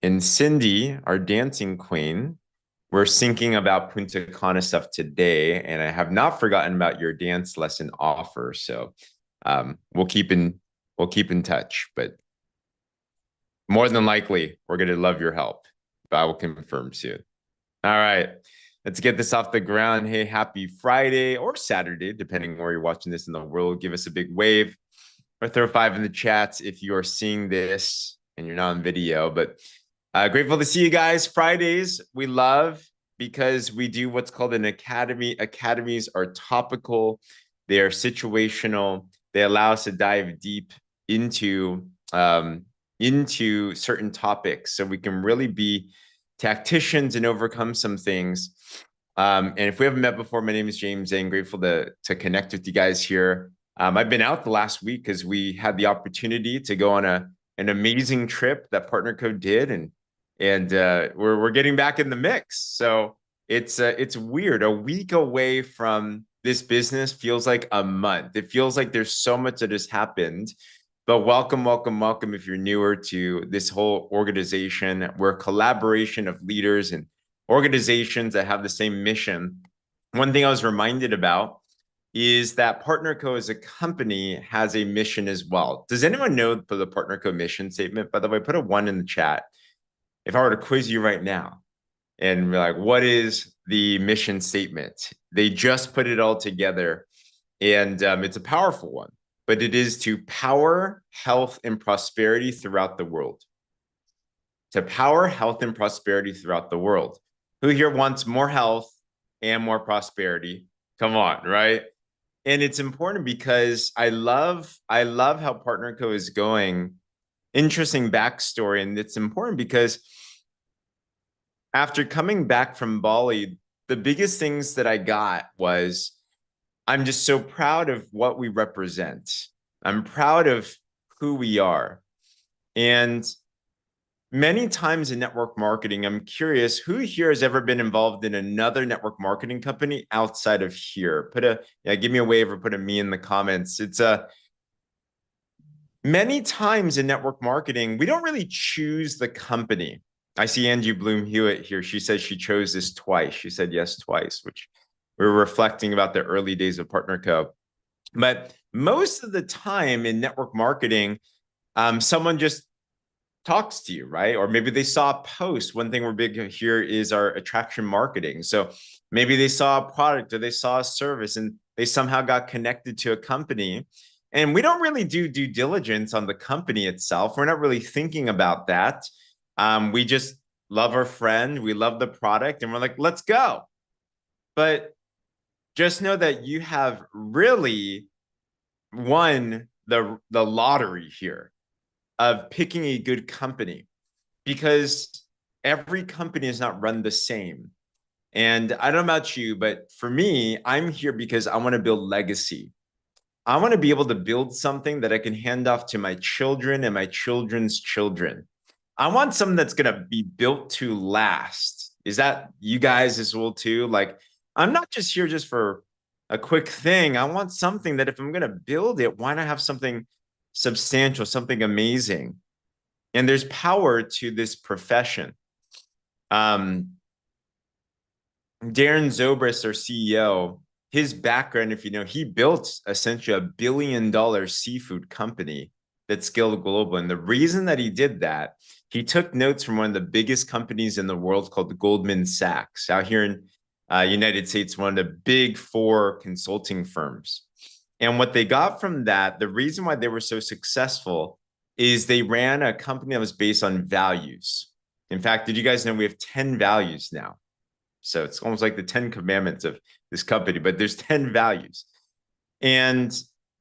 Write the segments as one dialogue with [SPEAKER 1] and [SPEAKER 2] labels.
[SPEAKER 1] And Cindy, our dancing queen, we're syncing about Punta Cana stuff today, and I have not forgotten about your dance lesson offer. So we'll keep in touch. But more than likely, we're gonna love your help. But I will confirm soon. All right, let's get this off the ground. Hey, happy Friday or Saturday, depending where you're watching this in the world. Give us a big wave or throw five in the chats if you are seeing this and you're not on video. But grateful to see you guys. Fridays we love because we do what's called an academy. Academies are topical, they are situational. They allow us to dive deep into certain topics, so we can really be tacticians and overcome some things. And if we haven't met before, my name is James and grateful to connect with you guys here. I've been out the last week because we had the opportunity to go on an amazing trip that PartnerCo did, and we're getting back in the mix. So it's weird. A week away from this business feels like a month. It feels like there's so much that has happened. But welcome, welcome, welcome if you're newer to this whole organization. We're a collaboration of leaders and organizations that have the same mission. One thing I was reminded about is that PartnerCo as a company has a mission as well. Does anyone know the PartnerCo mission statement? By the way, put a one in the chat. If I were to quiz you right now and be like, what is the mission statement? They just put it all together, and it's a powerful one, but it is to power health and prosperity throughout the world. To power health and prosperity throughout the world. Who here wants more health and more prosperity? Come on, right? And it's important because I love how PartnerCo is going. Interesting backstory, and it's important because after coming back from Bali, the biggest things that I got was I'm just so proud of what we represent. I'm proud of who we are. And many times in network marketing, I'm curious who here has ever been involved in another network marketing company outside of here? Give me a wave or put a me in the comments. It's many times in network marketing, we don't really choose the company. I see Angie Bloom Hewitt here. She says she chose this twice. She said yes twice, which we were reflecting about the early days of PartnerCo. But most of the time in network marketing, someone just talks to you, right? Or maybe they saw a post. One thing we're big here is our attraction marketing. So maybe they saw a product or they saw a service and they somehow got connected to a company. And we don't really do due diligence on the company itself. We're not really thinking about that. We just love our friend, we love the product, and we're like, let's go. But just know that you have really won the lottery here of picking a good company, because every company is not run the same. And I don't know about you, but for me, I'm here because I want to build legacy. I want to be able to build something that I can hand off to my children and my children's children. I want something that's going to be built to last. Is that you guys as well too? Like, I'm not just here just for a quick thing. I want something that if I'm going to build it, why not have something substantial, something amazing? And there's power to this profession. Um, Darren Zobrist, our CEO, his background, if you know, he built essentially $1 billion seafood company that scaled global. And the reason that he did that, he took notes from one of the biggest companies in the world called Goldman Sachs, out here in United States, one of the big four consulting firms. And what they got from that, the reason why they were so successful is they ran a company that was based on values. In fact, did you guys know we have 10 values now? So it's almost like the 10 commandments of this company, but there's 10 values. And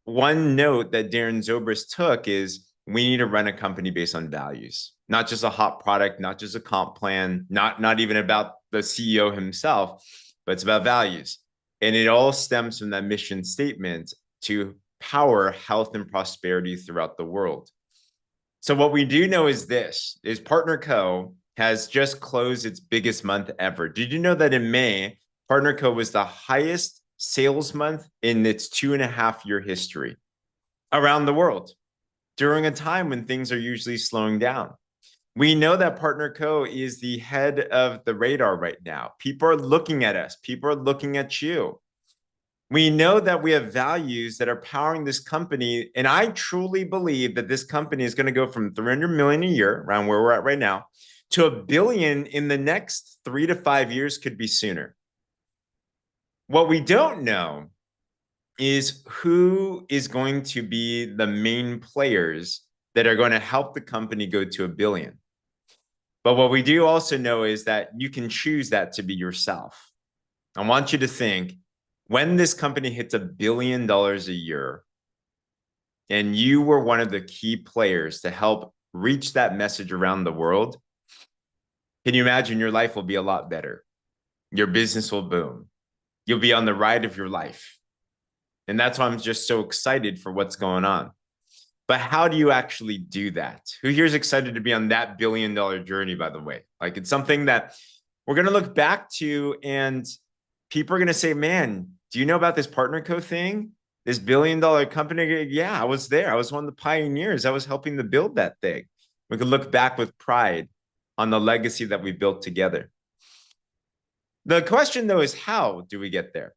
[SPEAKER 1] one note that Darren Zobrist took is we need to run a company based on values, not just a hot product, not just a comp plan, not even about the CEO himself, but it's about values. And it all stems from that mission statement to power health and prosperity throughout the world. So what we do know is this, is PartnerCo has just closed its biggest month ever. Did you know that in May, PartnerCo was the highest sales month in its 2.5-year history around the world during a time when things are usually slowing down? We know that Partner Co is the head of the radar right now. People are looking at us. People are looking at you. We know that we have values that are powering this company. And I truly believe that this company is going to go from 300 million a year, around where we're at right now, to $1 billion in the next 3 to 5 years, could be sooner. What we don't know is who is going to be the main players that are going to help the company go to $1 billion. But what we do also know is that you can choose that to be yourself. I want you to think, when this company hits $1 billion a year, and you were one of the key players to help reach that message around the world, can you imagine your life will be a lot better? Your business will boom. You'll be on the ride of your life. And that's why I'm just so excited for what's going on. But how do you actually do that? Who here is excited to be on that $1 billion journey, by the way? Like, it's something that we're going to look back to, and people are going to say, man, do you know about this Partner Co thing? This $1 billion company? Yeah, I was there. I was one of the pioneers. I was helping to build that thing. We could look back with pride on the legacy that we built together. The question, though, is how do we get there?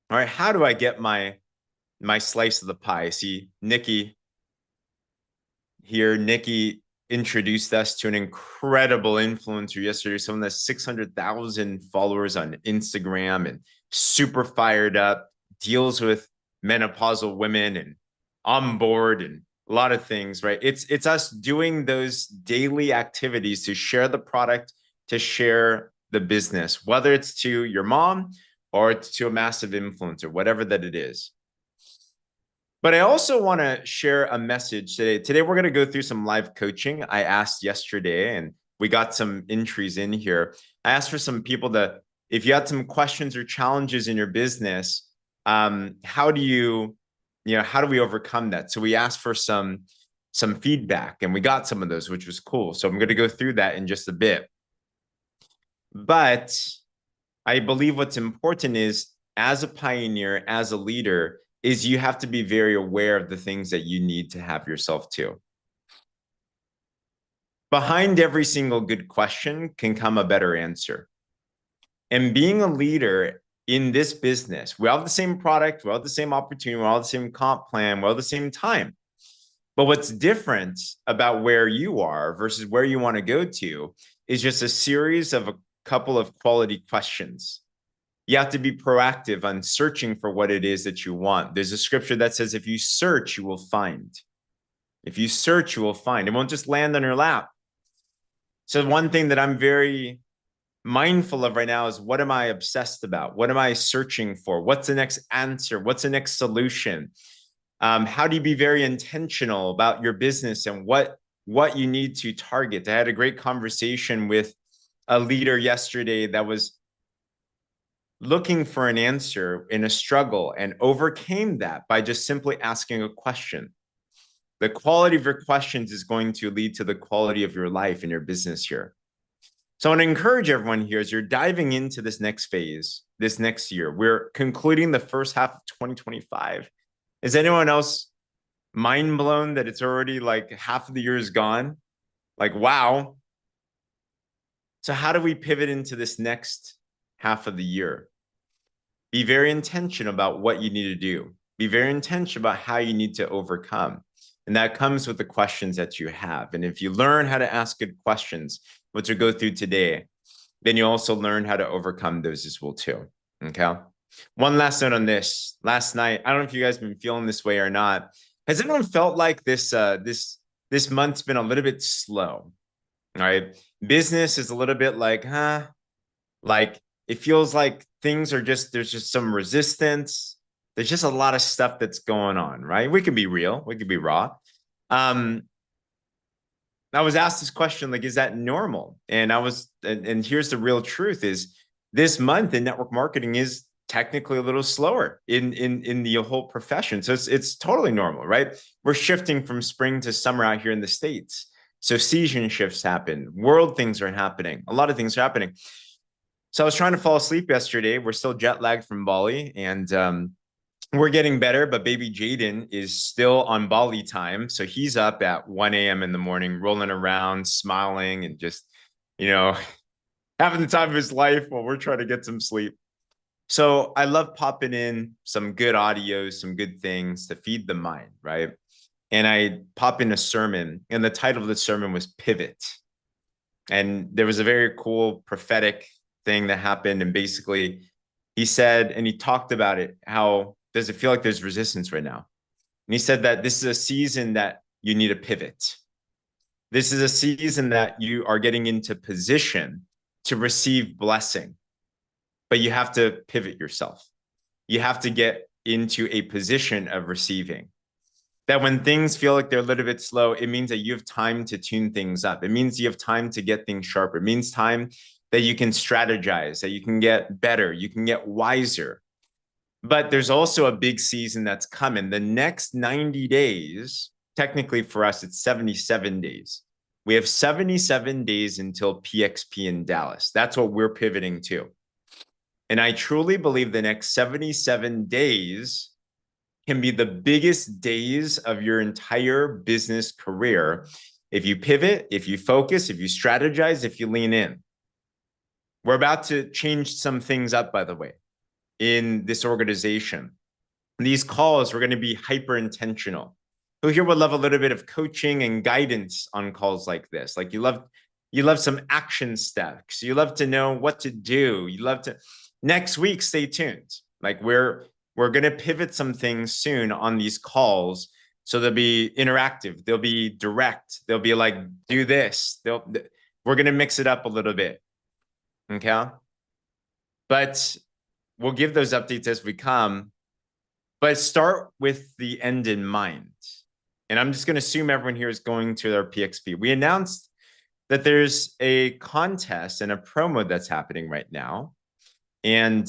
[SPEAKER 1] All right, how do I get my slice of the pie? See, Nikki here. Nikki introduced us to an incredible influencer yesterday, someone that's 600,000 followers on Instagram and super fired up, deals with menopausal women and on board and a lot of things, right? It's us doing those daily activities to share the product, to share the business, whether it's to your mom or it's to a massive influencer, whatever that it is. But I also want to share a message today. Today, we're going to go through some live coaching. I asked yesterday, and we got some entries in here. I asked for some people to, if you had some questions or challenges in your business, how do we overcome that? So we asked for some feedback, and we got some of those, which was cool. So I'm going to go through that in just a bit. But I believe what's important is, as a pioneer, as a leader, is you have to be very aware of the things that you need to have yourself to. Behind every single good question can come a better answer. And being a leader in this business, we all have the same product, we all have the same opportunity, we all have the same comp plan, we all have the same time. But what's different about where you are versus where you want to go to is just a series of a couple of quality questions. You have to be proactive on searching for what it is that you want. There's a scripture that says, if you search, you will find. If you search, you will find. It won't just land on your lap. So one thing that I'm very mindful of right now is, what am I obsessed about? What am I searching for? What's the next answer? What's the next solution? How do you be very intentional about your business and what you need to target? I had a great conversation with a leader yesterday that was looking for an answer in a struggle and overcame that by just simply asking a question. The quality of your questions is going to lead to the quality of your life and your business here. So I want to encourage everyone here, as you're diving into this next phase, this next year, we're concluding the first half of 2025. Is anyone else mind blown that it's already like half of the year is gone? Like, wow. So how do we pivot into this next half of the year? Be very intentional about what you need to do. Be very intentional about how you need to overcome. And that comes with the questions that you have. And if you learn how to ask good questions, which we'll go through today, then you also learn how to overcome those as well too. Okay. One last note on this. Last night, I don't know if you guys have been feeling this way or not. Has anyone felt like this month's been a little bit slow? All right. Business is a little bit like, like it feels like things are just, there's just some resistance. There's just a lot of stuff that's going on, right? We can be real. We can be raw. I was asked this question, like, is that normal? And and here's the real truth is, this month in network marketing is technically a little slower in the whole profession. So it's totally normal, right? We're shifting from spring to summer out here in the States. So season shifts happen, world things are happening, a lot of things are happening. So I was trying to fall asleep yesterday. We're still jet lagged from Bali, and we're getting better, but baby Jaden is still on Bali time. So he's up at 1 a.m. in the morning, rolling around, smiling, and just, you know, having the time of his life while we're trying to get some sleep. So I love popping in some good audios, some good things to feed the mind, right? And I pop in a sermon, and the title of the sermon was Pivot. And there was a very cool prophetic thing that happened. And basically, he said, and he talked about it, how does it feel like there's resistance right now? And he said that this is a season that you need a pivot. This is a season that you are getting into position to receive blessing, but you have to pivot yourself. You have to get into a position of receiving. That when things feel like they're a little bit slow, it means that you have time to tune things up. It means you have time to get things sharper. It means time that you can strategize, that you can get better, you can get wiser. But there's also a big season that's coming. The next 90 days, technically for us, it's 77 days. We have 77 days until PXP in Dallas. That's what we're pivoting to. And I truly believe the next 77 days can be the biggest days of your entire business career if you pivot, if you focus, if you strategize, if you lean in. We're about to change some things up, by the way, in this organization. These calls are going to be hyper intentional. So here we'll love a little bit of coaching and guidance on calls like this. Like you love some action steps. You love to know what to do. You love to. Next week, stay tuned. Like we're going to pivot some things soon on these calls. So they'll be interactive. They'll be direct. They'll be like, do this. We're going to mix it up a little bit. Okay. But we'll give those updates as we come. But start with the end in mind. And I'm just going to assume everyone here is going to their PXP. We announced that there's a contest and a promo that's happening right now. And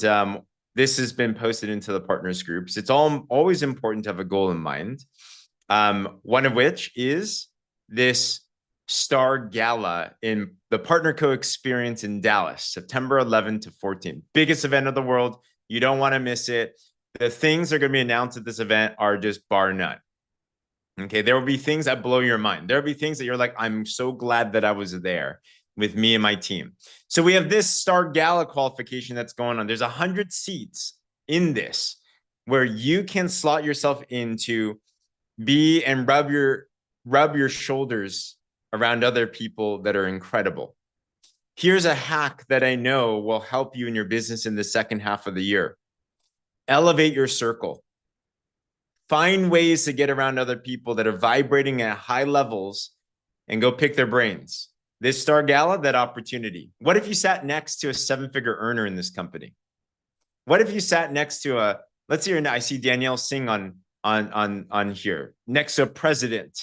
[SPEAKER 1] this has been posted into the partners groups. It's always important to have a goal in mind. One of which is this Star Gala in the PartnerCo experience in Dallas, September 11 to 14. Biggest event of the world. You don't want to miss it. The things that are going to be announced at this event are just bar none. Okay, there will be things that blow your mind. There will be things that you're like, I'm so glad that I was there with me and my team. So we have this Star Gala qualification that's going on. There's 100 seats in this where you can slot yourself into be and rub your shoulders around other people that are incredible. Here's a hack that I know will help you in your business in the second half of the year. Elevate your circle. Find ways to get around other people that are vibrating at high levels and go pick their brains. This Star Gala, that opportunity. What if you sat next to a seven-figure earner in this company? What if you sat next to let's see, I see Danielle Singh on here, next to a president,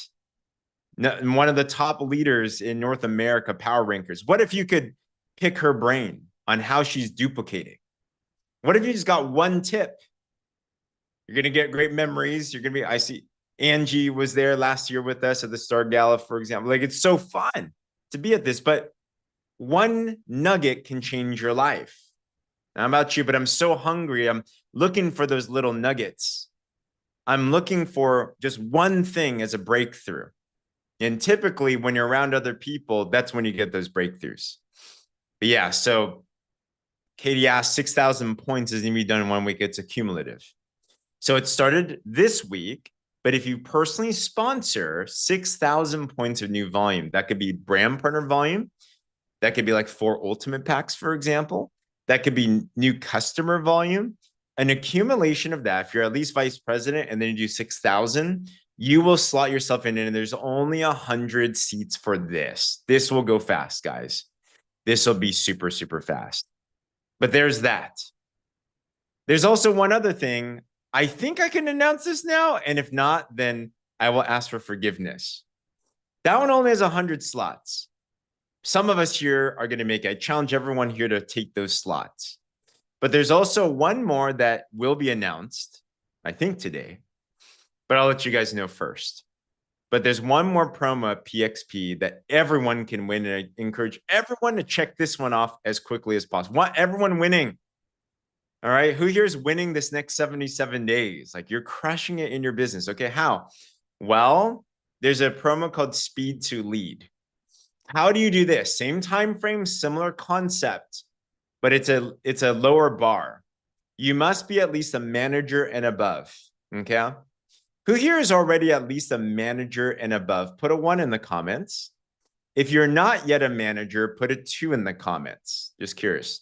[SPEAKER 1] one of the top leaders in North America, Power Rankers. What if you could pick her brain on how she's duplicating? What if you just got one tip? You're going to get great memories. You're going to be, I see Angie was there last year with us at the Star Gala, for example. Like, it's so fun to be at this, but one nugget can change your life. Now, I'm about you, but I'm so hungry. I'm looking for those little nuggets. I'm looking for just one thing as a breakthrough. And typically when you're around other people, that's when you get those breakthroughs. But yeah, so Katie asked 6,000 points isn't even done in 1 week. It's accumulative. So it started this week, but if you personally sponsor 6,000 points of new volume, that could be brand partner volume. That could be like 4 ultimate packs, for example. That could be new customer volume. An accumulation of that, if you're at least vice president and then you do 6,000, you will slot yourself in, and there's only 100 seats for this. This will go fast, guys. This will be super, super fast. But there's that. There's also one other thing. I think I can announce this now. And if not, then I will ask for forgiveness. That one only has 100 slots. Some of us here are going to make it. I challenge everyone here to take those slots. But there's also one more that will be announced, I think today. But I'll let you guys know first. But there's one more promo at PXP that everyone can win. And I encourage everyone to check this one off as quickly as possible. Want everyone winning. All right. Who here is winning this next 77 days? Like you're crushing it in your business. Okay. How? Well, there's a promo called Speed to Lead. How do you do this? Same time frame, similar concept, but it's a lower bar. You must be at least a manager and above. Okay. Who here is already at least a manager and above? Put a 1 in the comments. If you're not yet a manager, put a 2 in the comments. Just curious.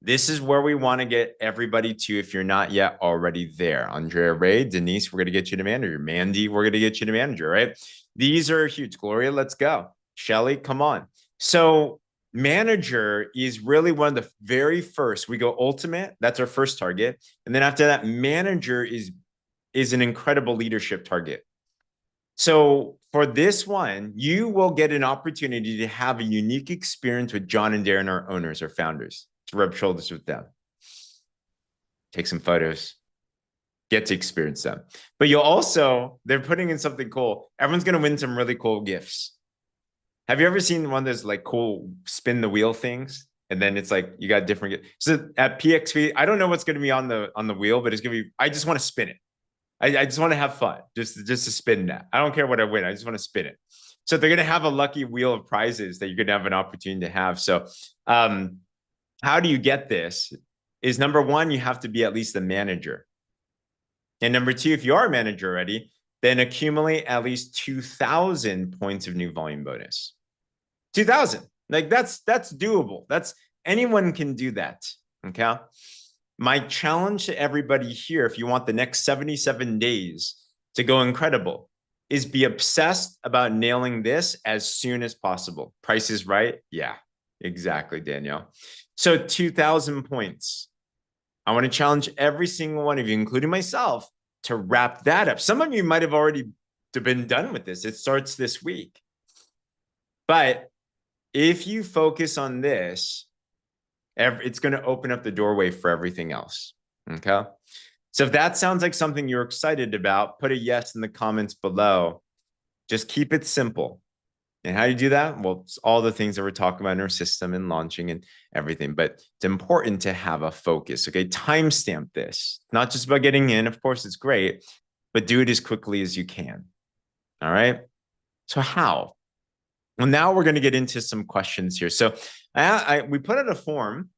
[SPEAKER 1] This is where we want to get everybody to if you're not yet already there. Andrea Ray, Denise, we're going to get you to manager. Mandy, we're going to get you to manager, right? These are huge. Gloria, let's go. Shelly, come on. So manager is really one of the very first. We go ultimate. That's our first target. And then after that, manager is an incredible leadership target. So for this one, you will get an opportunity to have a unique experience with John and Darren, our owners, our founders, to rub shoulders with them, take some photos, get to experience them. But you'll also, they're putting in something cool. Everyone's going to win some really cool gifts. Have you ever seen one of those like cool spin the wheel things? And then it's like you got different. So at PXP, I don't know what's going to be on the wheel, but it's going to be. I just want to spin it. I just want to have fun, just to spin that. I don't care what I win. I just want to spin it. So they're going to have a lucky wheel of prizes that you're going to have an opportunity to have. So how do you get this? Is number one, you have to be at least a manager. And number two, if you are a manager already, then accumulate at least 2,000 points of new volume bonus. 2,000. Like that's doable. That's anyone can do that. Okay. My challenge to everybody here, if you want the next 77 days to go incredible, is be obsessed about nailing this as soon as possible. Price is right. Yeah, exactly, Danielle. So 2,000 points. I want to challenge every single one of you, including myself, to wrap that up. Some of you might have already been done with this. It starts this week. But if you focus on this, it's going to open up the doorway for everything else. Okay. So if that sounds like something you're excited about, put a yes in the comments below. Just keep it simple. And how do you do that? Well, it's all the things that we're talking about in our system and launching and everything, but it's important to have a focus. Okay. Timestamp this, not just about getting in. Of course, it's great, but do it as quickly as you can. All right. So how? Well, now we're going to get into some questions here. So we put out a form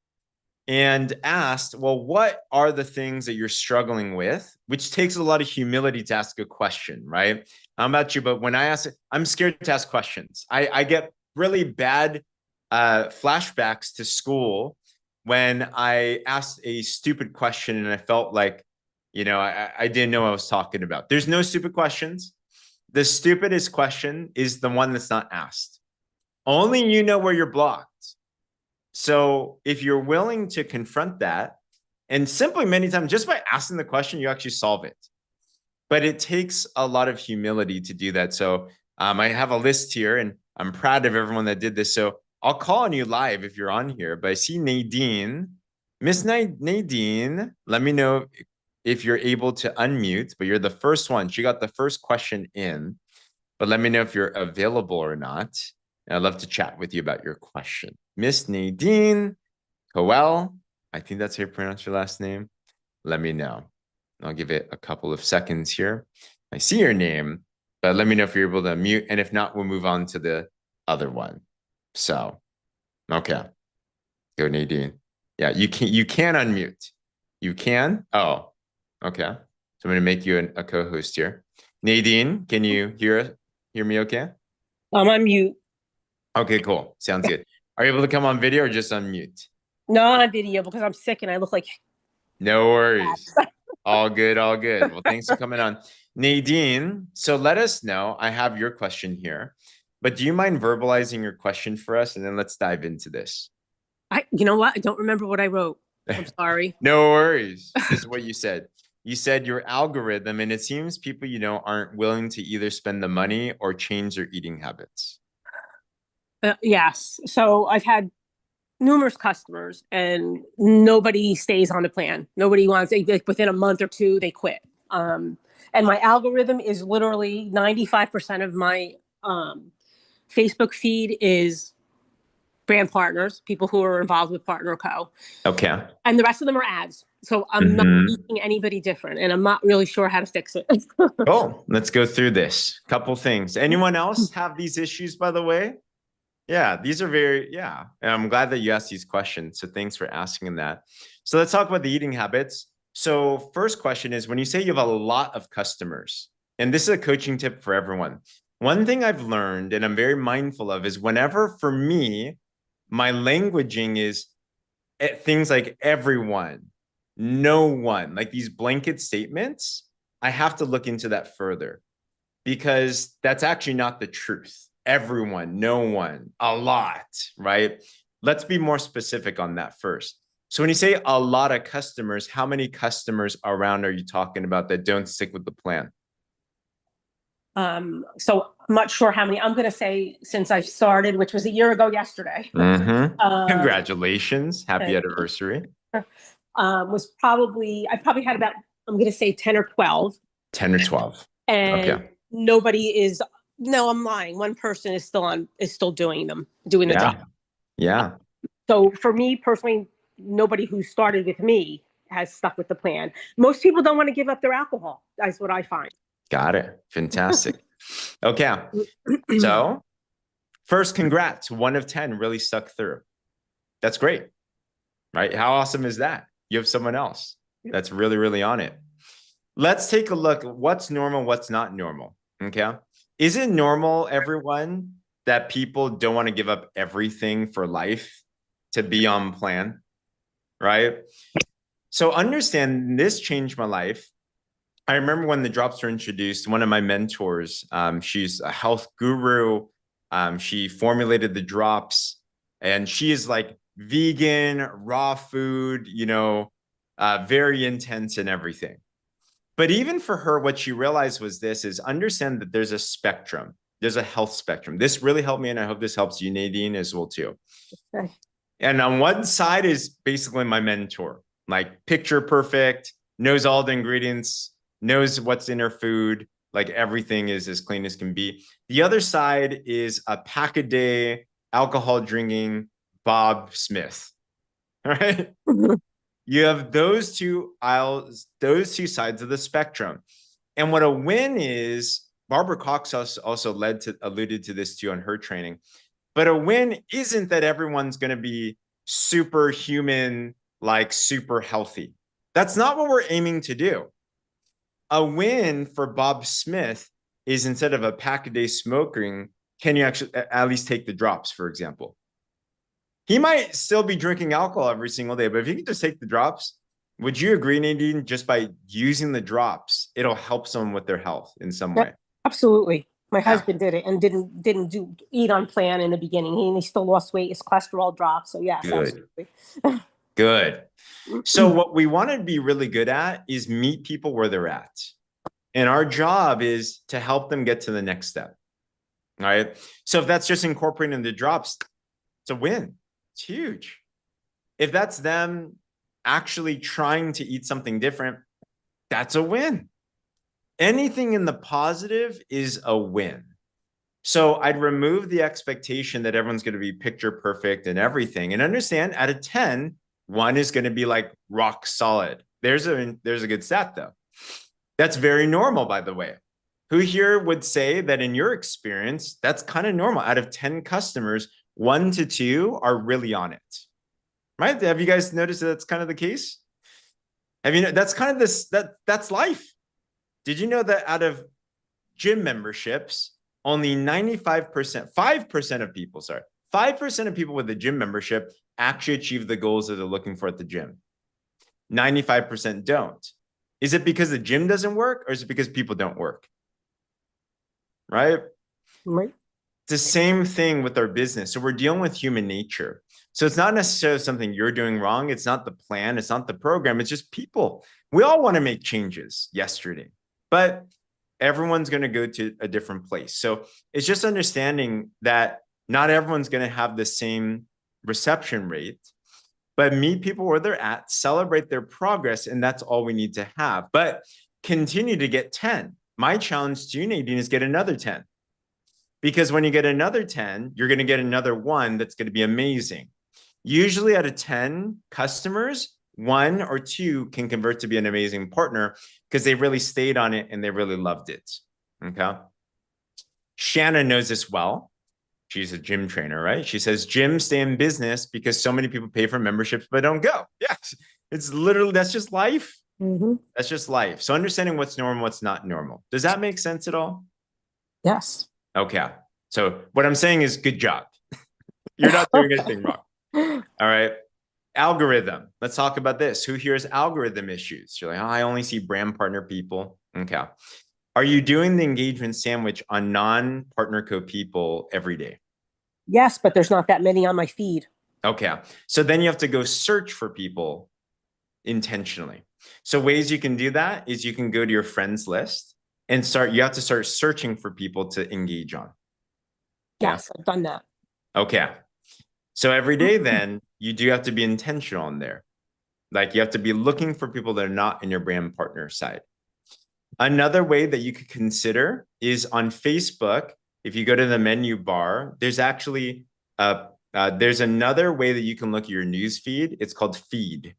[SPEAKER 1] and asked, well, what are the things that you're struggling with? Which takes a lot of humility to ask a question, right? I don't know about you, but when I ask it, I'm scared to ask questions. I get really bad flashbacks to school when I asked a stupid question and I felt like, I didn't know what I was talking about. There's no stupid questions. The stupidest question is the one that's not asked. Only you know where you're blocked. So if you're willing to confront that, and simply many times just by asking the question, you actually solve it. But it takes a lot of humility to do that. So I have a list here and I'm proud of everyone that did this. So I'll call on you live if you're on here, but I see Nadine. Miss Nadine, let me know if you're able to unmute, but you're the first one. She got the first question in, but let me know if you're available or not. And I'd love to chat with you about your question. Miss Nadine Coel, I think that's how you pronounce your last name. Let me know. I'll give it a couple of seconds here. I see your name, but let me know if you're able to mute. And if not, we'll move on to the other one. So, okay. Go Nadine. Yeah, you can unmute. You can? Oh, okay. So I'm going to make you a co-host here. Nadine, can you hear me okay?
[SPEAKER 2] I'm mute.
[SPEAKER 1] Okay, cool. Sounds good. Are you able to come on video or just unmute?
[SPEAKER 2] No, on video because I'm sick and I look like.
[SPEAKER 1] No worries. All good, all good. Well, thanks for coming on. Nadine, so let us know. I have your question here, but do you mind verbalizing your question for us? And then let's dive into this.
[SPEAKER 2] You know what? I don't remember what I wrote. I'm sorry.
[SPEAKER 1] No worries. This is what you said. You said your algorithm, and it seems people aren't willing to either spend the money or change their eating habits.
[SPEAKER 2] Yes. So I've had numerous customers and nobody stays on the plan. Nobody wants, like within a month or two, they quit. And my algorithm is literally 95% of my Facebook feed is brand partners, people who are involved with Partner Co.
[SPEAKER 1] Okay.
[SPEAKER 2] And the rest of them are ads. So I'm not making anybody different, and I'm not really sure how to fix it.
[SPEAKER 1] Cool. Let's go through this. Couple things. Anyone else have these issues, by the way? Yeah, these are and I'm glad that you asked these questions. So thanks for asking that. So let's talk about the eating habits. So first question is, when you say you have a lot of customers, and this is a coaching tip for everyone. One thing I've learned and I'm very mindful of is whenever for me, my languaging is things like everyone, no one, like these blanket statements, I have to look into that further because that's actually not the truth. Everyone, no one, a lot, right? Let's be more specific on that first. So when you say a lot of customers, how many customers around are you talking about that don't stick with the plan?
[SPEAKER 2] So I'm not sure how many. I'm going to say since I started, which was a year ago yesterday.
[SPEAKER 1] Congratulations. Happy anniversary.
[SPEAKER 2] I probably had about, I'm going to say 10 or 12.
[SPEAKER 1] 10 or 12.
[SPEAKER 2] And
[SPEAKER 1] okay.
[SPEAKER 2] Nobody is, no, I'm lying. One person is still doing the job.
[SPEAKER 1] Yeah.
[SPEAKER 2] So for me personally, nobody who started with me has stuck with the plan. Most people don't want to give up their alcohol. That's what I find.
[SPEAKER 1] Got it. Fantastic. Okay. So first, congrats. 1 of 10 really stuck through. That's great. Right? How awesome is that? You have someone else that's really, really on it. Let's take a look. What's normal? What's not normal? Okay. Is it normal, everyone, that people don't want to give up everything for life to be on plan? Right? So understand this changed my life. I remember when the drops were introduced, one of my mentors, she's a health guru. She formulated the drops and she is like vegan, raw food, very intense and everything. But even for her, what she realized was this is understand that there's a spectrum. There's a health spectrum. This really helped me. And I hope this helps you, Nadine, as well, too. Okay. And on one side is basically my mentor, like picture perfect, knows all the ingredients, knows what's in her food, like everything is as clean as can be. The other side is a pack-a-day alcohol drinking Bob Smith, all right? You have those two aisles, those two sides of the spectrum. And what a win is, Barbara Cox also alluded to this too on her training, but a win isn't that everyone's going to be superhuman, like super healthy. That's not what we're aiming to do. A win for Bob Smith is instead of a pack-a-day smoking, can you actually at least take the drops, for example? He might still be drinking alcohol every single day, but if you can just take the drops, would you agree, Nadine, just by using the drops, it'll help someone with their health in some way?
[SPEAKER 2] Absolutely. My husband did it and didn't eat on plan in the beginning. He still lost weight. His cholesterol dropped. So yes,
[SPEAKER 1] good.
[SPEAKER 2] Absolutely.
[SPEAKER 1] Good. So what we want to be really good at is meet people where they're at. And our job is to help them get to the next step. All right. So if that's just incorporating the drops, it's a win. It's huge. If that's them actually trying to eat something different, that's a win. Anything in the positive is a win. So I'd remove the expectation that everyone's going to be picture perfect and everything, and understand out of 10, 1 is going to be like rock solid. There's a good stat though. That's very normal, by the way. Who here would say that in your experience, that's kind of normal? Out of 10 customers, 1 to 2 are really on it, right? Have you guys noticed that that's kind of the case? That's kind of this, that's life. Did you know that out of gym memberships, only 95%, 5% of people with a gym membership actually achieve the goals that they're looking for at the gym. 95% don't. Is it because the gym doesn't work or is it because people don't work? Right?
[SPEAKER 2] Right.
[SPEAKER 1] It's the same thing with our business. So we're dealing with human nature. So it's not necessarily something you're doing wrong. It's not the plan. It's not the program. It's just people. We all want to make changes yesterday, but everyone's going to go to a different place. So it's just understanding that not everyone's going to have the same reception rate, but meet people where they're at, celebrate their progress, and that's all we need to have. But continue to get 10. My challenge to you, Nadine, is get another 10. Because when you get another 10, you're going to get another one that's going to be amazing. Usually out of 10 customers, one or two can convert to be an amazing partner because they really stayed on it and they really loved it. Okay. Shannon knows this well. She's a gym trainer, right? She says gyms stay in business because so many people pay for memberships but don't go. Yes, it's literally, that's just life. That's just life. So understanding what's normal, what's not normal. Does that make sense at all?
[SPEAKER 2] Yes.
[SPEAKER 1] Okay. So what I'm saying is good job. You're not doing anything wrong. All right. Algorithm. Let's talk about this. Who here has algorithm issues? You're like, oh, I only see brand partner people. Okay. Are you doing the engagement sandwich on non-partner co people every day?
[SPEAKER 2] Yes, but there's not that many on my feed.
[SPEAKER 1] Okay. So then you have to go search for people intentionally. So ways you can do that is you can go to your friends list and you have to start searching for people to engage on.
[SPEAKER 2] Yes, I've done that.
[SPEAKER 1] Okay. So every day then you do have to be intentional in there. Like you have to be looking for people that are not in your brand partner side. Another way that you could consider is on Facebook. If you go to the menu bar, there's actually there's another way that you can look at your news feed. It's called feed.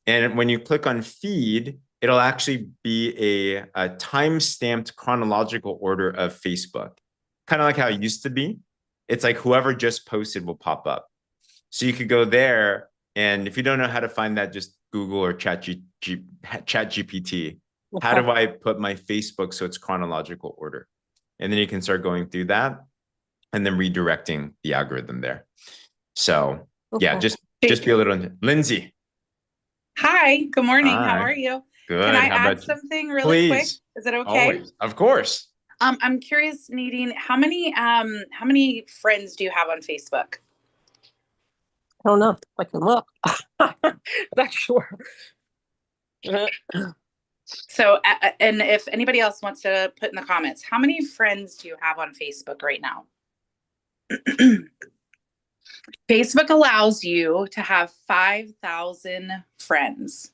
[SPEAKER 1] And when you click on feed, it'll actually be a time-stamped chronological order of Facebook. Kind of like how it used to be. It's like whoever just posted will pop up. So you could go there, and if you don't know how to find that, just Google or ChatGPT. How do I put my Facebook so it's chronological order? And then you can start going through that and then redirecting the algorithm there. So yeah, just be a little. Lindsay.
[SPEAKER 3] Hi, good morning. How are you?
[SPEAKER 1] Good.
[SPEAKER 3] Can I add something really quick? Is it okay?
[SPEAKER 1] Always. Of course.
[SPEAKER 3] I'm curious, Nadine, how many friends do you have on Facebook?
[SPEAKER 2] I don't know. I can look. Not sure.
[SPEAKER 3] So, and if anybody else wants to put in the comments, how many friends do you have on Facebook right now? Facebook allows you to have 5,000 friends.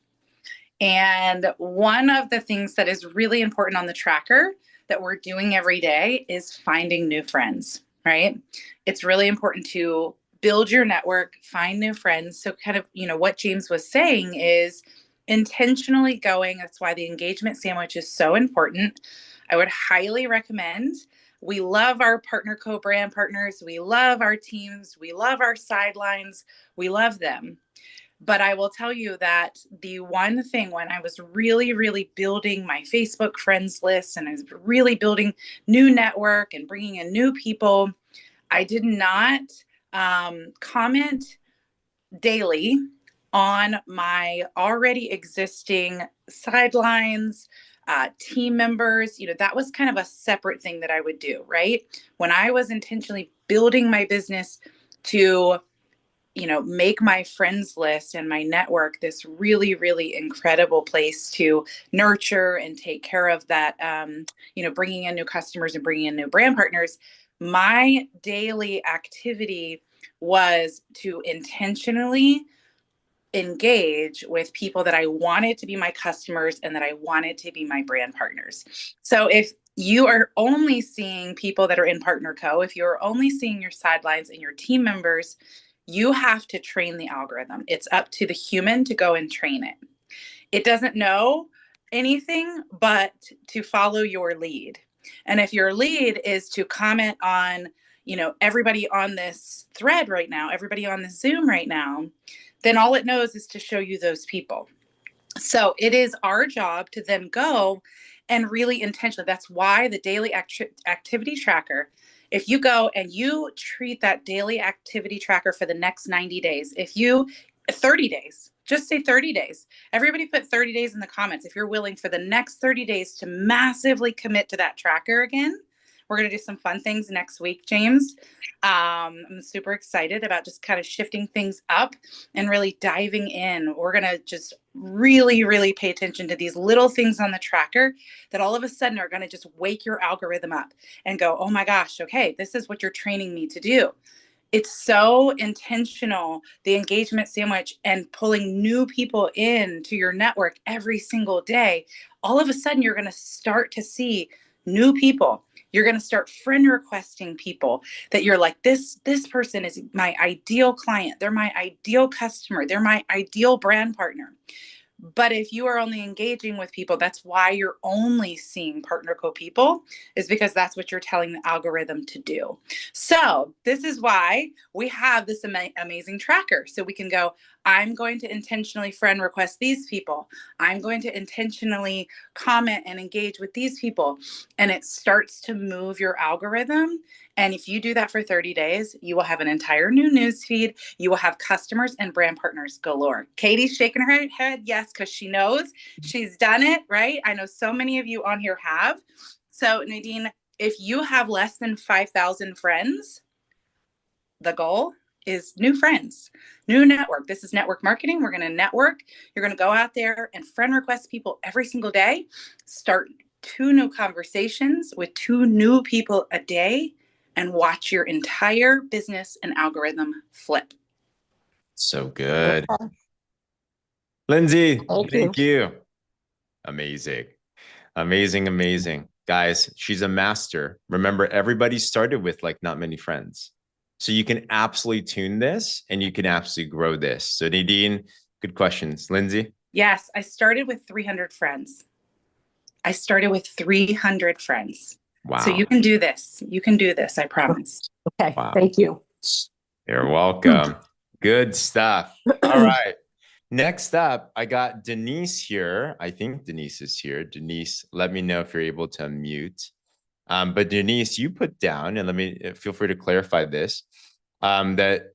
[SPEAKER 3] And one of the things that is really important on the tracker that we're doing every day is finding new friends, right? It's really important to build your network, find new friends. So kind of, what James was saying is intentionally going. That's why the engagement sandwich is so important. I would highly recommend. We love our partner co-brand partners. We love our teams. We love our sidelines. We love them. But I will tell you that the one thing when I was really, really building my Facebook friends list and I was really building new network and bringing in new people, I did not comment daily on my already existing sidelines, team members. That was kind of a separate thing that I would do, right? When I was intentionally building my business to make my friends list and my network this really, really incredible place to nurture and take care of that, bringing in new customers and bringing in new brand partners. My daily activity was to intentionally engage with people that I wanted to be my customers and that I wanted to be my brand partners. So if you are only seeing people that are in Partner Co., if you're only seeing your sidelines and your team members, you have to train the algorithm. It's up to the human to go and train it. It doesn't know anything but to follow your lead. And if your lead is to comment on, everybody on this thread right now, everybody on the Zoom right now, then all it knows is to show you those people. So it is our job to then go and really intentionally. That's why the daily activity tracker, if you go and you treat that daily activity tracker for the next 90 days, 30 days, just say 30 days. Everybody put 30 days in the comments. If you're willing for the next 30 days to massively commit to that tracker again, we're going to do some fun things next week, James. I'm super excited about just kind of shifting things up and really diving in. We're going to just really, really pay attention to these little things on the tracker that all of a sudden are going to just wake your algorithm up and go, oh my gosh, okay, this is what you're training me to do. It's so intentional, the engagement sandwich and pulling new people into your network every single day. All of a sudden, you're going to start to see new people. You're going to start friend requesting people that you're like, this person is my ideal client. They're my ideal customer. They're my ideal brand partner. But if you are only engaging with people, that's why you're only seeing PartnerCo people, is because that's what you're telling the algorithm to do. So this is why we have this amazing tracker. So we can go, I'm going to intentionally friend request these people. I'm going to intentionally comment and engage with these people. And it starts to move your algorithm. And if you do that for 30 days, you will have an entire new news feed. You will have customers and brand partners galore. Katie's shaking her head yes, because she knows she's done it, right? I know so many of you on here have. So Nadine, if you have less than 5,000 friends, the goal is new friends, new network. This is network marketing. We're going to network. You're going to go out there and friend request people every single day. Start 2 new conversations with 2 new people a day and watch your entire business and algorithm flip.
[SPEAKER 1] So good. Lindsay, thank
[SPEAKER 2] you.
[SPEAKER 1] you. Amazing. Amazing, amazing. Guys, she's a master. Remember, everybody started with like not many friends. So you can absolutely tune this and you can absolutely grow this. So Nadine, good questions. Lindsay?
[SPEAKER 3] Yes, I started with 300 friends. I started with 300 friends.
[SPEAKER 1] Wow.
[SPEAKER 3] So you can do this. You can do this, I promise.
[SPEAKER 2] Okay,
[SPEAKER 1] Wow.
[SPEAKER 2] thank you.
[SPEAKER 1] You're welcome. Good stuff. All right. Next up, I got Denise here. I think Denise is here. Denise, let me know if you're able to unmute. But Denise, you put down, and let me feel free to clarify this, that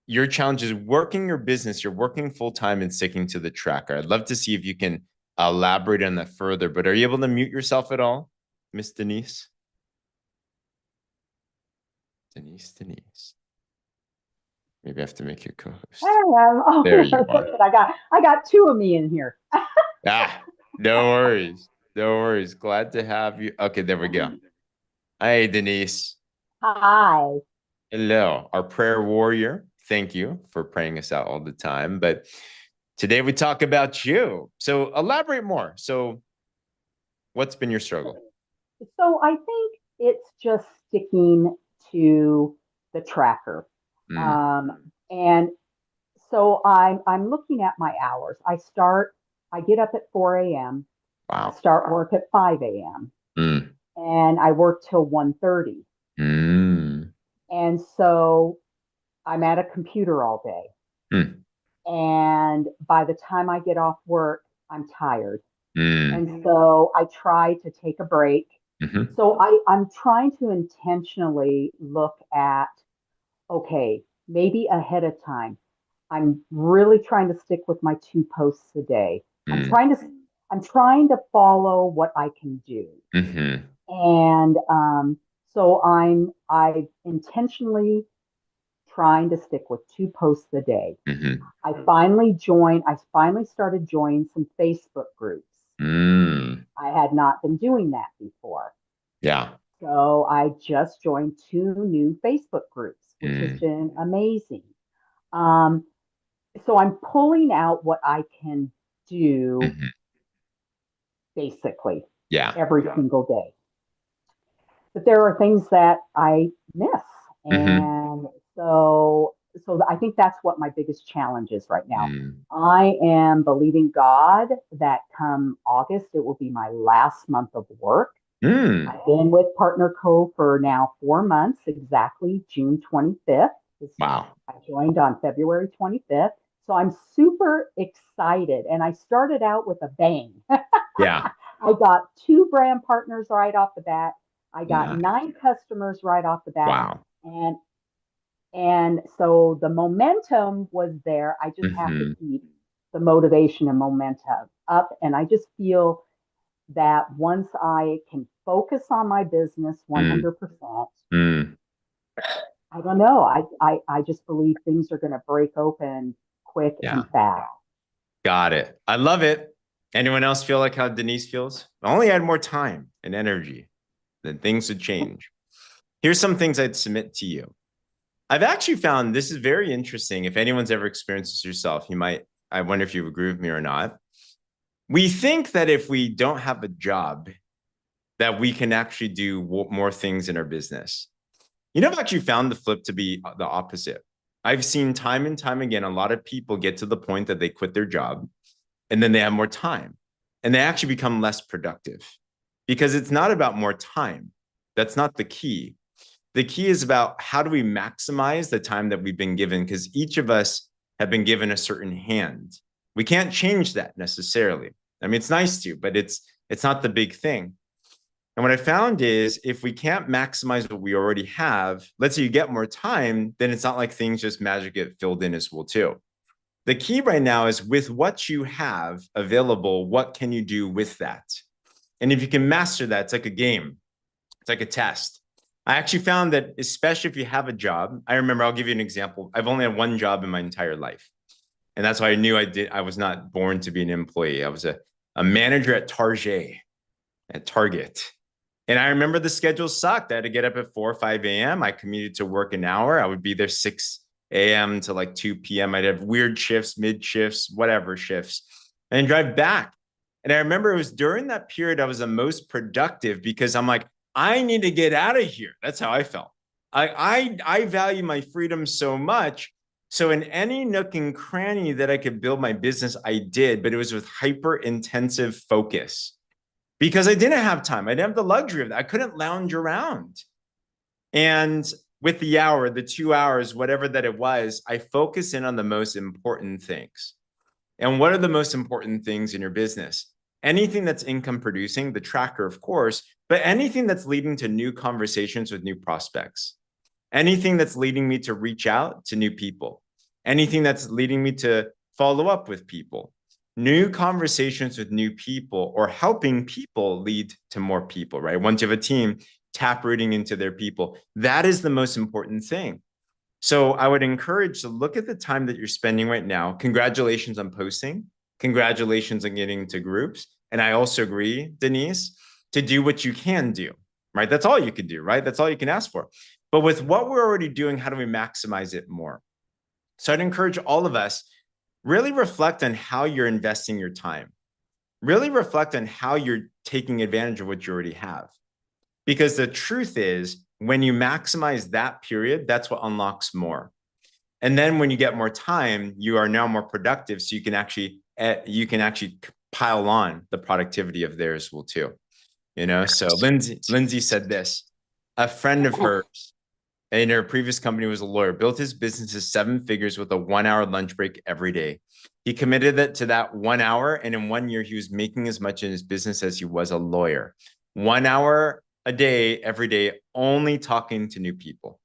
[SPEAKER 1] your challenge is working your business. You're working full-time and sticking to the tracker. I'd love to see if you can elaborate on that further, but are you able to mute yourself at all, Miss Denise? Denise. Maybe I have to make you co-host.
[SPEAKER 4] Oh,
[SPEAKER 1] There you are.
[SPEAKER 4] I got 2 of me in here.
[SPEAKER 1] No worries. No worries. Glad to have you. Okay, there we go. Hey, Denise.
[SPEAKER 4] Hi.
[SPEAKER 1] Hello, our prayer warrior. Thank you for praying us out all the time. But today we talk about you. So elaborate more. So what's been your struggle?
[SPEAKER 4] So I think it's just sticking to the tracker. And so I'm looking at my hours. I get up at 4 a.m.
[SPEAKER 1] Wow.
[SPEAKER 4] I start work at 5 a.m. And I work till 1:30. And so I'm at a computer all day. And by the time I get off work, I'm tired. And so I try to take a break. So I'm trying to intentionally look at, okay, maybe ahead of time. I'm really trying to stick with my 2 posts a day. I'm trying to follow what I can do. And so I intentionally trying to stick with 2 posts a day. I finally started joining some Facebook groups. I had not been doing that before.
[SPEAKER 1] Yeah.
[SPEAKER 4] So I just joined 2 new Facebook groups, which has been amazing. So I'm pulling out what I can do basically every single day. But there are things that I miss. And so I think that's what my biggest challenge is right now. I am believing God that come August, it will be my last month of work. I've been with PartnerCo for now 4 months, exactly June 25th.
[SPEAKER 1] Wow.
[SPEAKER 4] I joined on February 25th. So I'm super excited. And I started out with a bang.
[SPEAKER 1] Yeah.
[SPEAKER 4] I got 2 brand partners right off the bat. I got 9 customers right off the bat.
[SPEAKER 1] Wow.
[SPEAKER 4] And so the momentum was there. I just have to keep the motivation and momentum up. And I just feel that once I can focus on my business 100%, I don't know. I just believe things are going to break open quick and fast.
[SPEAKER 1] Got it. I love it. Anyone else feel like how Denise feels? If I only had more time and energy, then things would change. Here's some things I'd submit to you. I've actually found this is very interesting. If anyone's ever experienced this yourself, I wonder if you agree with me or not. We think that if we don't have a job, that we can actually do more things in our business. You know, I've actually found the flip to be the opposite. I've seen time and time again, a lot of people get to the point that they quit their job and then they have more time and they actually become less productive because it's not about more time. That's not the key. The key is about how do we maximize the time that we've been given, because each of us have been given a certain hand. We can't change that necessarily. I mean, it's nice to, but it's not the big thing. And what I found is if we can't maximize what we already have, let's say you get more time, then it's not like things just magically get filled in as well too. The key right now is with what you have available, what can you do with that? And if you can master that, it's like a game. It's like a test. I actually found that, especially if you have a job, I remember, I'll give you an example. I've only had one job in my entire life. And that's why I knew I was not born to be an employee. I was a manager at Target. And I remember the schedule sucked. I had to get up at 4 or 5 a.m. I commuted to work an hour. I would be there 6 a.m. to like 2 p.m. I'd have weird shifts, mid shifts, whatever shifts, and drive back. And I remember it was during that period I was the most productive because I'm like, I need to get out of here. That's how I felt. I value my freedom so much. So in any nook and cranny that I could build my business, I did, but it was with hyper intensive focus because I didn't have time. I didn't have the luxury of that. I couldn't lounge around. And with the hour, the 2 hours, whatever that it was, I focus in on the most important things. And what are the most important things in your business? Anything that's income producing, the tracker, of course, but anything that's leading to new conversations with new prospects, anything that's leading me to reach out to new people, anything that's leading me to follow up with people, new conversations with new people, or helping people lead to more people, right? Once you have a team, taprooting into their people. That is the most important thing. So I would encourage to look at the time that you're spending right now. Congratulations on posting. Congratulations on getting into groups. And I also agree, Denise, to do what you can do, right? That's all you can do, right? That's all you can ask for. But with what we're already doing, how do we maximize it more? So I'd encourage all of us, really reflect on how you're investing your time. Really reflect on how you're taking advantage of what you already have. Because the truth is, when you maximize that period, that's what unlocks more. And then when you get more time, you are now more productive. So you can actually pile on the productivity of theirs will too. You know, so Lindsay said this, a friend of hers in her previous company was a lawyer, built his business to 7 figures with a 1-hour lunch break every day. He committed it to that 1 hour. And in 1 year, he was making as much in his business as he was a lawyer. 1 hour a day, every day, only talking to new people.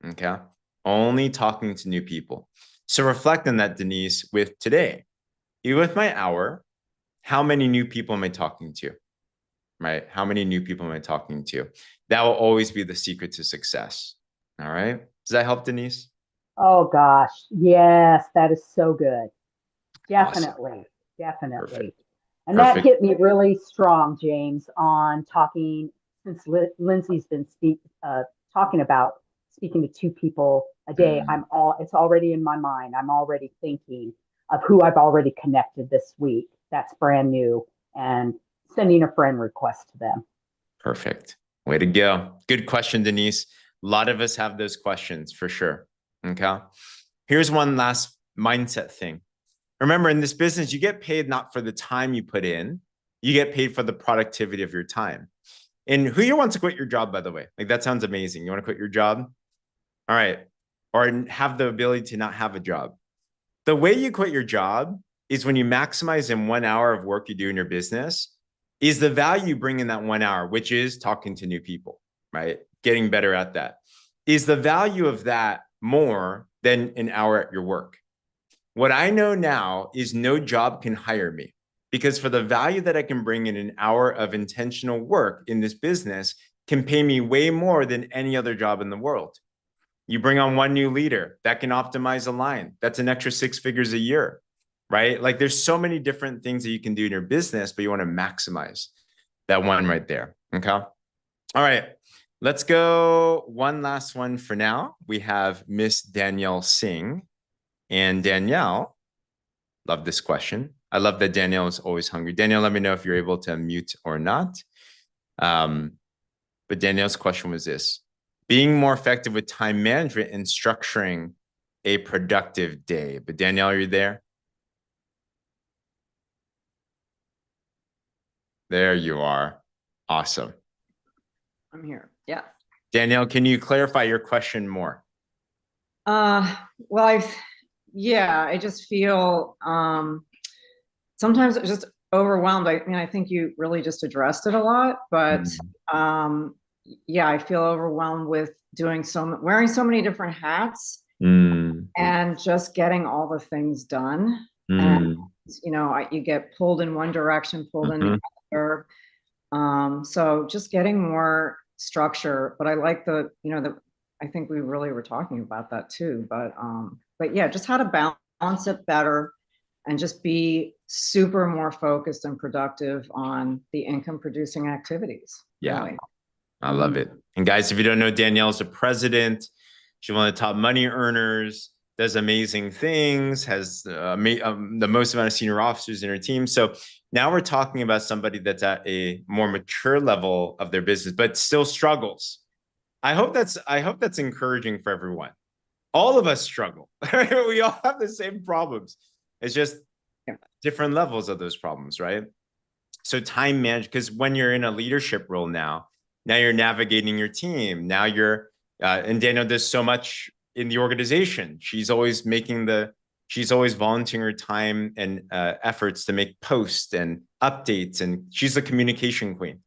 [SPEAKER 1] Okay. Only talking to new people. So reflect on that, Denise, with today. Even with my hour, how many new people am I talking to? Right? How many new people am I talking to? That will always be the secret to success. All right. Does that help, Denise?
[SPEAKER 4] Oh gosh. Yes, that is so good. Definitely. Awesome. Definitely.
[SPEAKER 1] Perfect.
[SPEAKER 4] And that hit me really strong, James, on talking, since Lindsay's been talking about speaking to 2 people a day. It's already in my mind. I'm already thinking of who I've already connected this week. That's brand new, and sending a friend request to them.
[SPEAKER 1] Perfect. Way to go. Good question, Denise. A lot of us have those questions for sure. Okay. Here's one last mindset thing. Remember, in this business, you get paid not for the time you put in, you get paid for the productivity of your time. And who here wants to quit your job, by the way? Like, that sounds amazing. You want to quit your job? All right. Or have the ability to not have a job. The way you quit your job is when you maximize in 1 hour of work you do in your business is the value you bring in that 1 hour, which is talking to new people, right? Getting better at that. Is the value of that more than an hour at your work? What I know now is no job can hire me, because for the value that I can bring in an hour of intentional work in this business can pay me way more than any other job in the world. You bring on 1 new leader that can optimize a line. That's an extra 6 figures a year, right? Like, there's so many different things that you can do in your business, but you want to maximize that one right there. Okay. All right. Let's go one last one for now. We have Miss Danielle Singh. And Danielle, love this question. I love that Danielle is always hungry. Danielle, let me know if you're able to mute or not. But Danielle's question was this: being more effective with time management and structuring a productive day. But Danielle, are you there? There you are. Awesome.
[SPEAKER 5] I'm here. Yeah.
[SPEAKER 1] Danielle, can you clarify your question more?
[SPEAKER 5] Well, I just feel sometimes it's just overwhelmed. I mean, I think you really just addressed it a lot, but yeah, I feel overwhelmed with wearing so many different hats and just getting all the things done. And you know, you get pulled in one direction, pulled in the other. So just getting more structure, but I like I think we really were talking about that too, but yeah, just how to balance it better and just be super more focused and productive on the income producing activities.
[SPEAKER 1] Yeah.
[SPEAKER 5] Really.
[SPEAKER 1] I love it. And guys, if you don't know, Danielle's a president. She's one of the top money earners, does amazing things, has the most amount of senior officers in her team. So now we're talking about somebody that's at a more mature level of their business, but still struggles. I hope that's encouraging for everyone. All of us struggle. We all have the same problems. It's just different levels of those problems, right? So time management, because when you're in a leadership role now you're navigating your team. Now you're, and Danielle does so much in the organization. She's always volunteering her time and efforts to make posts and updates, and she's the communication queen.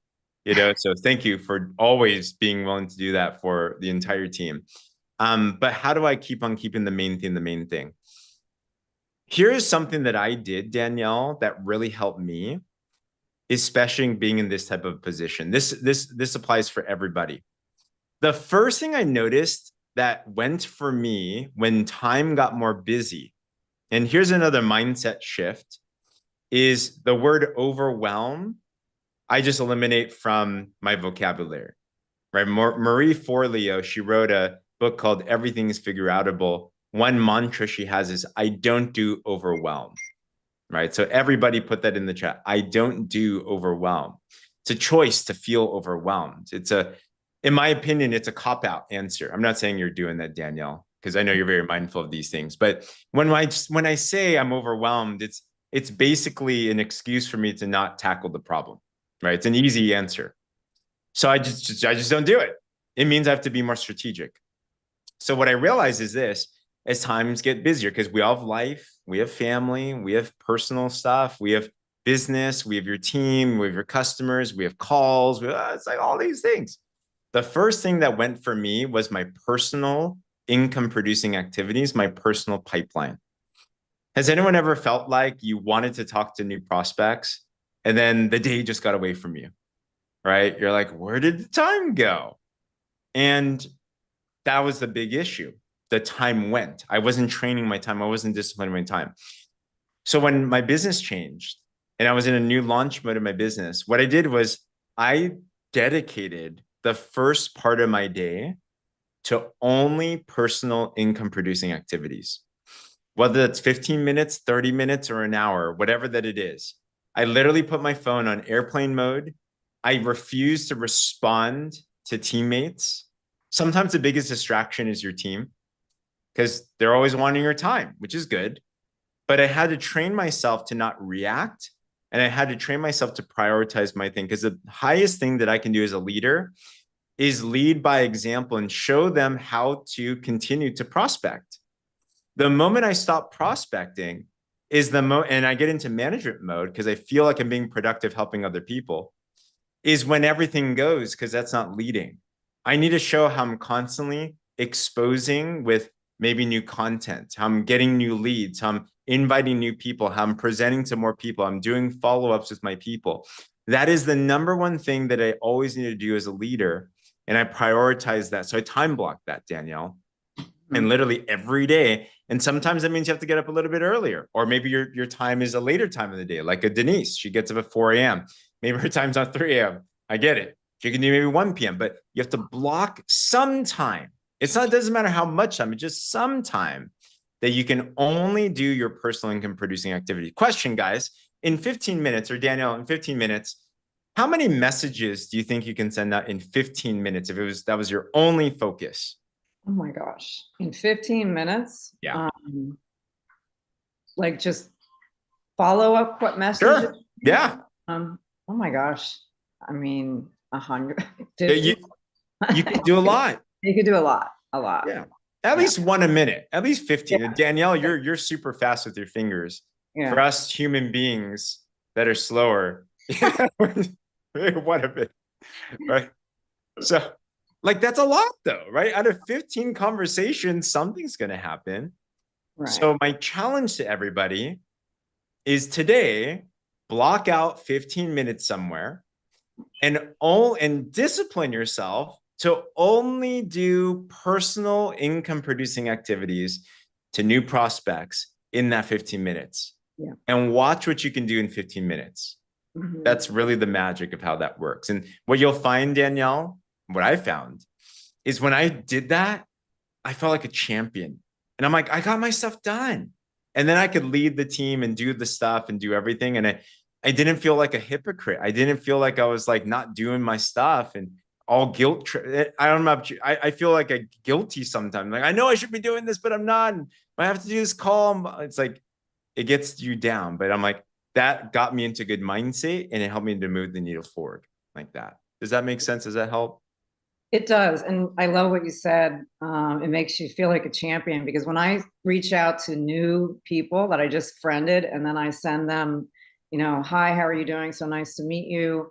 [SPEAKER 1] You know, so thank you for always being willing to do that for the entire team. But how do I keep on keeping the main thing? Here's something that I did, Danielle, that really helped me, especially being in this type of position. This applies for everybody. The first thing I noticed that went for me when time got more busy, and here's another mindset shift, is the word overwhelm. I just eliminate from my vocabulary, right? Marie Forleo, she wrote a book called Everything is Figure Outable. One mantra she has is, I don't do overwhelm. Right? So everybody put that in the chat. I don't do overwhelm. It's a choice to feel overwhelmed. In my opinion, it's a cop-out answer. I'm not saying you're doing that, Danielle, because I know you're very mindful of these things. But when I say I'm overwhelmed, it's basically an excuse for me to not tackle the problem, right? It's an easy answer. So I just don't do it. It means I have to be more strategic. So what I realize is this: as times get busier, because we all have life, we have family, we have personal stuff, we have business, we have your team, we have your customers, we have calls, it's like all these things. The first thing that went for me was my personal income producing activities, my personal pipeline. Has anyone ever felt like you wanted to talk to new prospects and then the day just got away from you, right? You're like, where did the time go? And that was the big issue. The time went. I wasn't training my time. I wasn't disciplining my time. So when my business changed and I was in a new launch mode of my business, what I did was I dedicated the first part of my day to only personal income producing activities, whether that's 15 minutes, 30 minutes, or an hour, whatever that it is. I literally put my phone on airplane mode. I refuse to respond to teammates. Sometimes the biggest distraction is your team, because they're always wanting your time, which is good. But I had to train myself to not react. And I had to train myself to prioritize my thing, because the highest thing that I can do as a leader is lead by example and show them how to continue to prospect. The moment I stop prospecting and I get into management mode because I feel like I'm being productive helping other people, is when everything goes, because that's not leading. I need to show how I'm constantly exposing with maybe new content, how I'm getting new leads, how I'm inviting new people, how I'm presenting to more people, I'm doing follow-ups with my people. That is the number one thing that I always need to do as a leader. And I prioritize that. So I time block that, Danielle, and literally every day. And sometimes that means you have to get up a little bit earlier, or maybe your time is a later time of the day, like a Denise. She gets up at 4 a.m. Maybe her time's not 3 a.m. I get it. She can do maybe 1 p.m., but you have to block some time. It doesn't matter how much time, it's just some time that you can only do your personal income producing activity. Question, guys, in 15 minutes, or Danielle, in 15 minutes, How many messages do you think you can send out in 15 minutes if that was your only focus?
[SPEAKER 5] Oh my gosh. In 15 minutes?
[SPEAKER 1] Yeah.
[SPEAKER 5] Like just follow up what messages?
[SPEAKER 1] Sure. Yeah.
[SPEAKER 5] Oh my gosh. I mean, 100.
[SPEAKER 1] You could do a lot.
[SPEAKER 5] You could do a lot.
[SPEAKER 1] Yeah. At least one a minute, at least 15.
[SPEAKER 5] Yeah.
[SPEAKER 1] Danielle, you're super fast with your fingers.
[SPEAKER 5] Yeah.
[SPEAKER 1] For us human beings that are slower, what a bit, right? So, like, that's a lot though, right? Out of 15 conversations, something's going to happen.
[SPEAKER 5] Right.
[SPEAKER 1] So my challenge to everybody is today, block out 15 minutes somewhere and discipline yourself to only do personal income producing activities to new prospects in that 15 minutes.
[SPEAKER 5] Yeah.
[SPEAKER 1] And watch what you can do in 15 minutes. Mm-hmm. That's really the magic of how that works. And what you'll find, Danielle, what I found is when I did that, I felt like a champion. And I'm like, I got my stuff done. And then I could lead the team and do the stuff and do everything. And I didn't feel like a hypocrite. I didn't feel like I was like not doing my stuff and all guilt. I don't know. I feel like a guilty sometimes. Like, I know I should be doing this, but I'm not. And I have to do this call. It's like, it gets you down. But I'm like, that got me into good mindset and it helped me to move the needle forward like that. Does that make sense? Does that help?
[SPEAKER 5] It does. And I love what you said. It makes you feel like a champion, because when I reach out to new people that I just friended and then I send them, hi, how are you doing? So nice to meet you,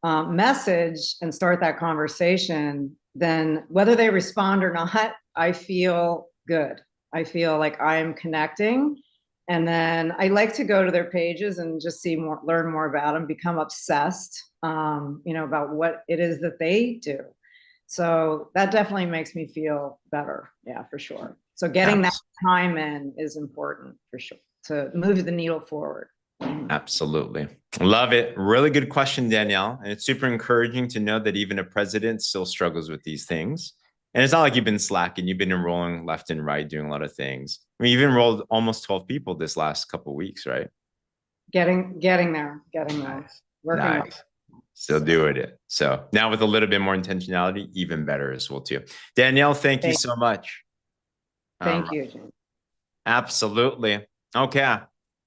[SPEAKER 5] message and start that conversation, then whether they respond or not, I feel good. I feel like I'm connecting. And then I like to go to their pages and just learn more about them, become obsessed, about what it is that they do. So that definitely makes me feel better. Yeah, for sure. So getting that time in is important for sure to move the needle forward.
[SPEAKER 1] Absolutely. Love it. Really good question, Danielle. And it's super encouraging to know that even a president still struggles with these things. And it's not like you've been slacking. You've been enrolling left and right, doing a lot of things. I mean, you've enrolled almost 12 people this last couple of weeks, right?
[SPEAKER 5] Getting there.
[SPEAKER 1] Nice.
[SPEAKER 5] Working
[SPEAKER 1] nice. Still doing it. So now with a little bit more intentionality, even better as well too. Danielle, thank you so much.
[SPEAKER 5] Thank you, Jim.
[SPEAKER 1] Absolutely. Okay.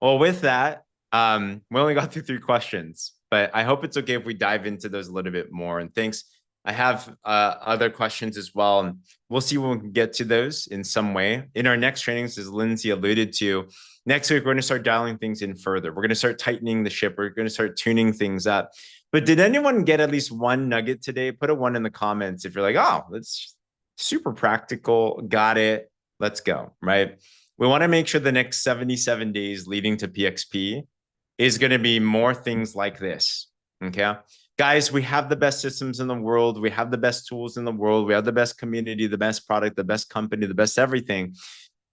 [SPEAKER 1] Well, with that, we only got through 3 questions, but I hope it's okay if we dive into those a little bit more. And thanks. I have other questions as well, and we'll see when we can get to those in some way. In our next trainings, as Lindsay alluded to, next week, we're going to start dialing things in further. We're going to start tightening the ship. We're going to start tuning things up. But did anyone get at least one nugget today? Put a 1 in the comments if you're like, oh, that's super practical. Got it. Let's go, right? We want to make sure the next 77 days leading to PXP is going to be more things like this, okay? Guys, we have the best systems in the world. We have the best tools in the world. We have the best community, the best product, the best company, the best everything.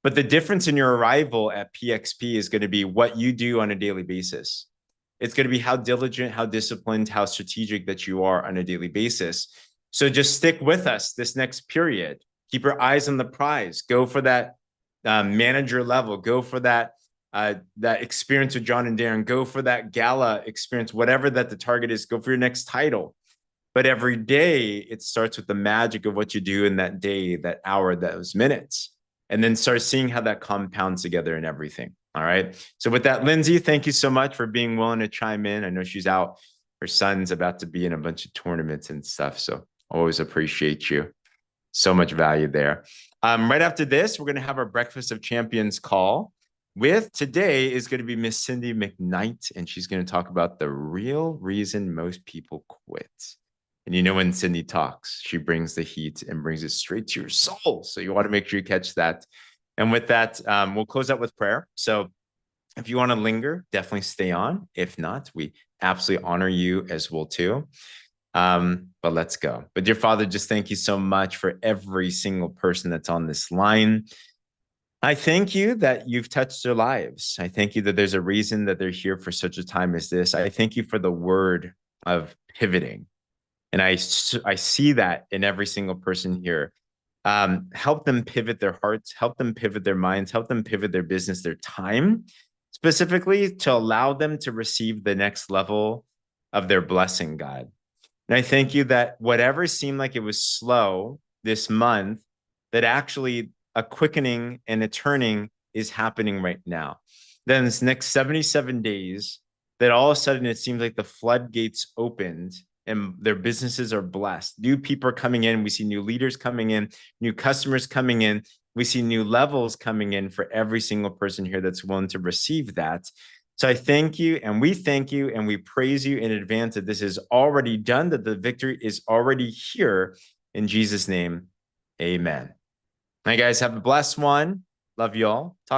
[SPEAKER 1] But the difference in your arrival at PXP is going to be what you do on a daily basis. It's going to be how diligent, how disciplined, how strategic that you are on a daily basis. So just stick with us this next period. Keep your eyes on the prize. Go for that manager level. Go for that experience with John and Darren. Go for that gala experience, whatever that the target is. Go for your next title. But every day, it starts with the magic of what you do in that day, that hour, those minutes, and then start seeing how that compounds together in everything. All right. So with that, Lindsay, thank you so much for being willing to chime in. I know she's out. Her son's about to be in a bunch of tournaments and stuff. So always appreciate you. So much value there. Right after this, we're going to have our Breakfast of Champions call. With today is going to be Miss Cindy McKnight, and she's going to talk about the real reason most people quit. And you know, when Cindy talks, she brings the heat and brings it straight to your soul. So you want to make sure you catch that. And with that, we'll close out with prayer. So if you want to linger, definitely stay on. If not, we absolutely honor you as well too. But let's go. But dear Father, just thank you so much for every single person that's on this line. I thank you that you've touched their lives. I thank you that there's a reason that they're here for such a time as this. I thank you for the word of pivoting. And I see that in every single person here. Help them pivot their hearts, help them pivot their minds, help them pivot their business, their time, specifically to allow them to receive the next level of their blessing, God. And I thank you that whatever seemed like it was slow this month, that actually a quickening and a turning is happening right now. Then this next 77 days, that all of a sudden it seems like the floodgates opened and their businesses are blessed. New people are coming in. We see new leaders coming in, new customers coming in. We see new levels coming in for every single person here that's willing to receive that. So I thank you, and we praise you in advance that this is already done, that the victory is already here. In Jesus' name, amen. All right, guys, have a blessed one. Love you all. Talk